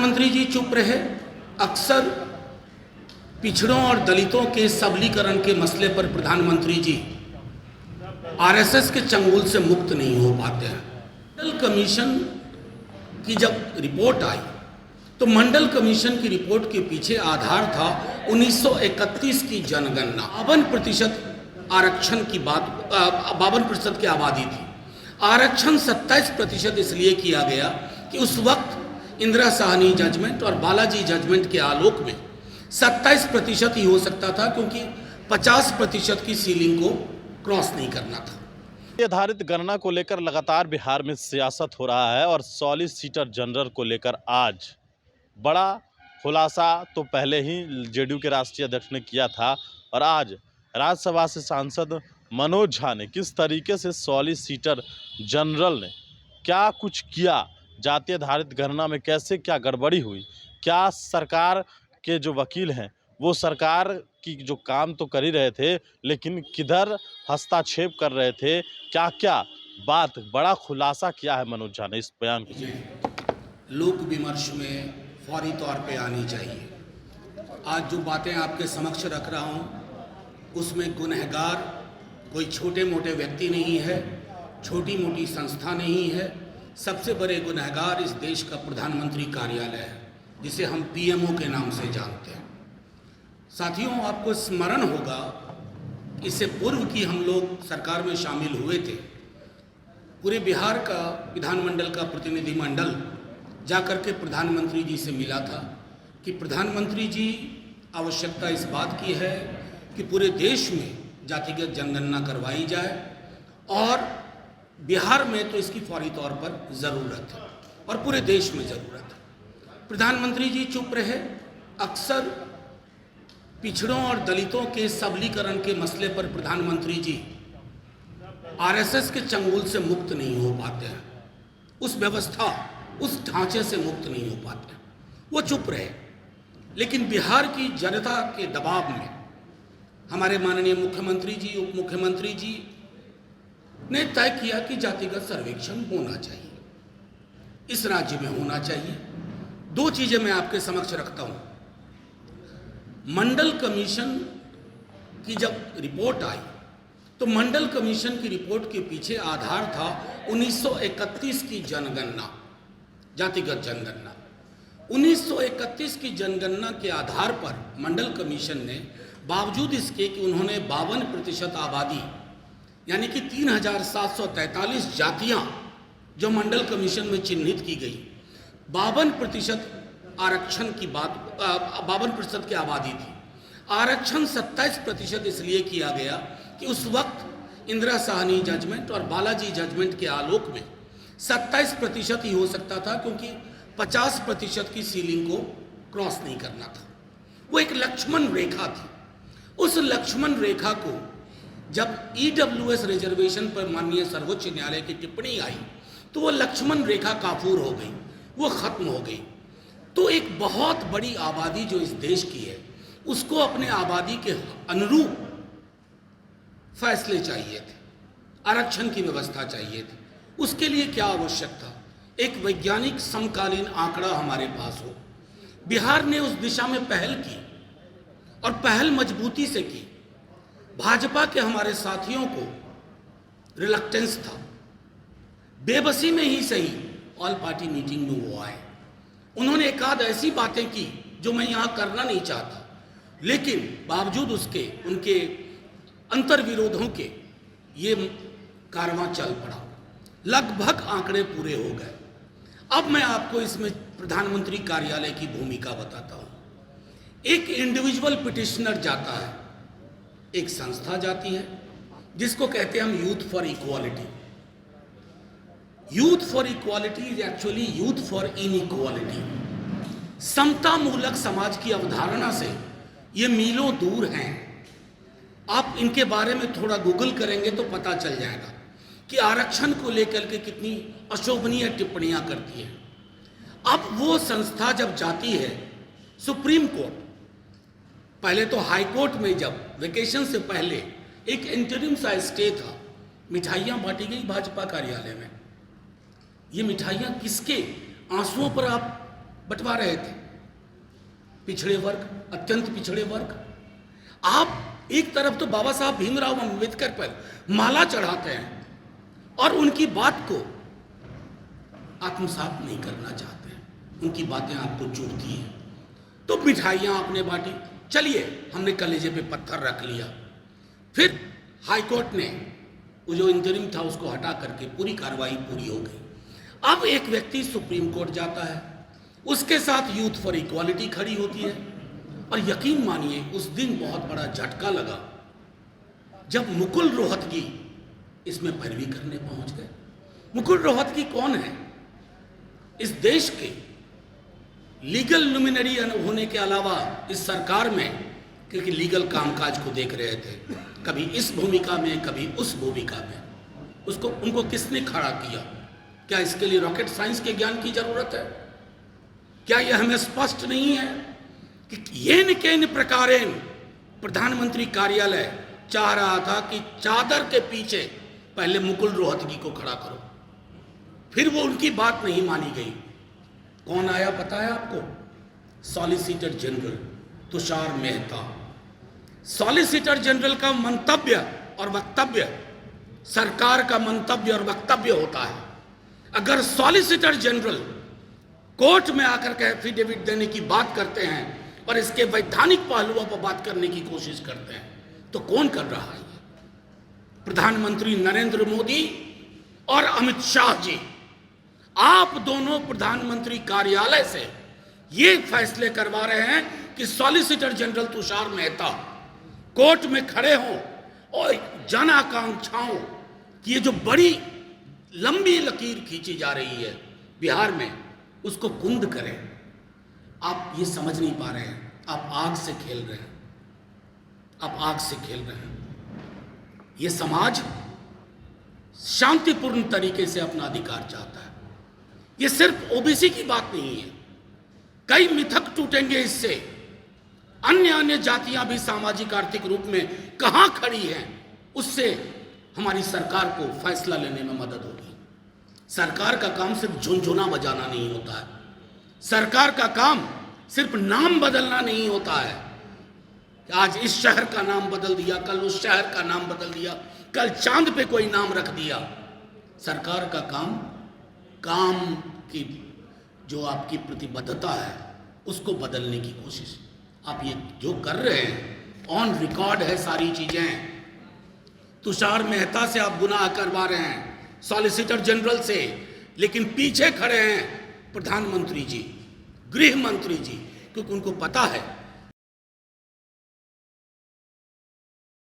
मंत्री जी चुप रहे। अक्सर पिछड़ों और दलितों के सबलीकरण के मसले पर प्रधानमंत्री जी आरएसएस के चंगुल से मुक्त नहीं हो पाते हैं। मंडल कमीशन की जब रिपोर्ट आई तो मंडल कमीशन की रिपोर्ट के पीछे आधार था 1931 की जनगणना। 52% आरक्षण की बात 52% की आबादी थी। आरक्षण 27% इसलिए किया गया कि उस वक्त इंदिरा साहनी जजमेंट और बालाजी जजमेंट के आलोक में 27% ही हो सकता था, क्योंकि 50% की सीलिंग को क्रॉस नहीं करना था। आधारित गणना को लेकर लगातार बिहार में सियासत हो रहा है और सॉलिसिटर जनरल को लेकर आज बड़ा खुलासा तो पहले ही जेडीयू के राष्ट्रीय अध्यक्ष ने किया था और आज राज्यसभा से सांसद मनोज झा ने किस तरीके से सॉलिसिटर जनरल ने क्या कुछ किया, जाति आधारित गणना में कैसे क्या गड़बड़ी हुई, क्या सरकार के जो वकील हैं वो सरकार की जो काम तो कर ही रहे थे लेकिन किधर हस्तक्षेप कर रहे थे, क्या क्या बात, बड़ा खुलासा किया है मनोज झा ने इस बयान को। लोक विमर्श में फौरी तौर पे आनी चाहिए। आज जो बातें आपके समक्ष रख रहा हूँ उसमें गुनहगार कोई छोटे मोटे व्यक्ति नहीं है, छोटी मोटी संस्था नहीं है। सबसे बड़े गुनहगार इस देश का प्रधानमंत्री कार्यालय है, जिसे हम पीएमओ के नाम से जानते हैं। साथियों, आपको स्मरण होगा इससे पूर्व की हम लोग सरकार में शामिल हुए थे, पूरे बिहार का विधानमंडल का प्रतिनिधिमंडल जाकर के प्रधानमंत्री जी से मिला था कि प्रधानमंत्री जी, आवश्यकता इस बात की है कि पूरे देश में जातिगत जनगणना करवाई जाए और बिहार में तो इसकी फौरी तौर पर ज़रूरत है और पूरे देश में ज़रूरत है। प्रधानमंत्री जी चुप रहे। अक्सर पिछड़ों और दलितों के सबलीकरण के मसले पर प्रधानमंत्री जी आरएसएस के चंगुल से मुक्त नहीं हो पाते हैं, उस व्यवस्था, उस ढांचे से मुक्त नहीं हो पाते। वो चुप रहे, लेकिन बिहार की जनता के दबाव में हमारे माननीय मुख्यमंत्री जी, उप मुख्यमंत्री जी ने तय किया कि जातिगत सर्वेक्षण होना चाहिए, इस राज्य में होना चाहिए। दो चीजें मैं आपके समक्ष रखता हूं। मंडल कमीशन की जब रिपोर्ट आई तो मंडल कमीशन की रिपोर्ट के पीछे आधार था 1931 की जनगणना, जातिगत जनगणना। 1931 की जनगणना के आधार पर मंडल कमीशन ने, बावजूद इसके कि उन्होंने 52% आबादी यानी कि 3743 जातियां जो मंडल कमीशन में चिन्हित की गई, 52% आरक्षण की बात 52% की आबादी थी। आरक्षण 27% इसलिए किया गया कि उस वक्त इंदिरा साहनी जजमेंट और बालाजी जजमेंट के आलोक में 27% ही हो सकता था, क्योंकि 50% की सीलिंग को क्रॉस नहीं करना था। वो एक लक्ष्मण रेखा थी। उस लक्ष्मण रेखा को जब ईडब्ल्यूएस रिजर्वेशन पर माननीय सर्वोच्च न्यायालय की टिप्पणी आई तो वो लक्ष्मण रेखा काफूर हो गई, वो खत्म हो गई। तो एक बहुत बड़ी आबादी जो इस देश की है, उसको अपने आबादी के अनुरूप फैसले चाहिए थे, आरक्षण की व्यवस्था चाहिए थी। उसके लिए क्या आवश्यक था? एक वैज्ञानिक समकालीन आंकड़ा हमारे पास हो। बिहार ने उस दिशा में पहल की और पहल मजबूती से की। भाजपा के हमारे साथियों को रिलक्टेंस था, बेबसी में ही सही, ऑल पार्टी मीटिंग में वो आए। उन्होंने एक आध ऐसी बातें की जो मैं यहाँ करना नहीं चाहता, लेकिन बावजूद उसके, उनके अंतर्विरोधों के, ये कारवां चल पड़ा। लगभग आंकड़े पूरे हो गए। अब मैं आपको इसमें प्रधानमंत्री कार्यालय की भूमिका बताता हूँ। एक इंडिविजुअल पिटिशनर जाता है, एक संस्था जाती है जिसको कहते हैं हम youth for equality. Youth for equality is actually youth for inequality. समता मूलक समाज की अवधारणा से ये मीलों दूर हैं। आप इनके बारे में थोड़ा गूगल करेंगे तो पता चल जाएगा कि आरक्षण को लेकर के कितनी अशोभनीय टिप्पणियां करती है। अब वो संस्था जब जाती है सुप्रीम कोर्ट, पहले तो हाई कोर्ट में जब वेकेशन से पहले एक इंटरिम सा स्टे था, मिठाइयां बांटी गई भाजपा कार्यालय में। ये मिठाइयां किसके आंसुओं पर आप बंटवा रहे थे। पिछड़े वर्ग, अत्यंत पिछड़े वर्ग। आप एक तरफ तो बाबा साहब भीमराव अम्बेडकर पर माला चढ़ाते हैं और उनकी बात को आत्मसात नहीं करना चाहते हैं, उनकी बातें आपको चुभती हैं। तो मिठाइयाँ आपने बांटी, चलिए हमने कलेजे पे पत्थर रख लिया। फिर हाईकोर्ट ने वो जो इंतरिम था उसको हटा करके पूरी कार्रवाई पूरी हो गई। अब एक व्यक्ति सुप्रीम कोर्ट जाता है, उसके साथ यूथ फॉर इक्वालिटी खड़ी होती है। और यकीन मानिए उस दिन बहुत बड़ा झटका लगा जब मुकुल रोहतगी इसमें पैरवी करने पहुंच गए। मुकुल रोहतगी कौन है? इस देश के लीगल लुमिनरी होने के अलावा इस सरकार में, क्योंकि लीगल कामकाज को देख रहे थे, कभी इस भूमिका में कभी उस भूमिका में, उनको किसने खड़ा किया? क्या इसके लिए रॉकेट साइंस के ज्ञान की जरूरत है? क्या यह हमें स्पष्ट नहीं है कि येन केन प्रकारेण प्रधानमंत्री कार्यालय चाह रहा था कि चादर के पीछे पहले मुकुल रोहतगी को खड़ा करो, फिर वो उनकी बात नहीं मानी गई। कौन आया पता है आपको? Solicitor general Tushar Mehta. Solicitor general का मंतव्य और वक्तव्य सरकार का मंतव्य और वक्तव्य होता है। अगर सॉलिसिटर जनरल कोर्ट में आकर के एफिडेविट देने की बात करते हैं और इसके वैधानिक पहलुओं पर बात करने की कोशिश करते हैं, तो कौन कर रहा है? प्रधानमंत्री नरेंद्र मोदी और अमित शाह जी। आप दोनों प्रधानमंत्री कार्यालय से ये फैसले करवा रहे हैं कि solicitor general Tushar Mehta court में खड़े हों और जन आकांक्षाओं की ये जो बड़ी लंबी लकीर खींची जा रही है बिहार में, उसको कुंद करें। आप ये समझ नहीं पा रहे हैं, आप आग से खेल रहे हैं, आप आग से खेल रहे हैं। ये समाज शांतिपूर्ण तरीके से अपना अधिकार चाहता है। ये सिर्फ ओबीसी की बात नहीं है, कई मिथक टूटेंगे इससे। अन्य जातियां भी सामाजिक आर्थिक रूप में कहां खड़ी हैं, उससे हमारी सरकार को फैसला लेने में मदद होगी। सरकार का काम सिर्फ झुनझुना बजाना नहीं होता है, सरकार का काम सिर्फ नाम बदलना नहीं होता है। आज इस शहर का नाम बदल दिया, कल उस शहर का नाम बदल दिया, कल चांद पे कोई नाम रख दिया। सरकार का काम की जो आपकी प्रतिबद्धता है उसको बदलने की कोशिश आप ये जो कर रहे हैं, ऑन रिकॉर्ड है सारी चीजें। तुषार मेहता से आप गुनाह करवा रहे हैं, सॉलिसिटर जनरल से, लेकिन पीछे खड़े हैं प्रधानमंत्री जी, गृह मंत्री जी, क्योंकि उनको पता है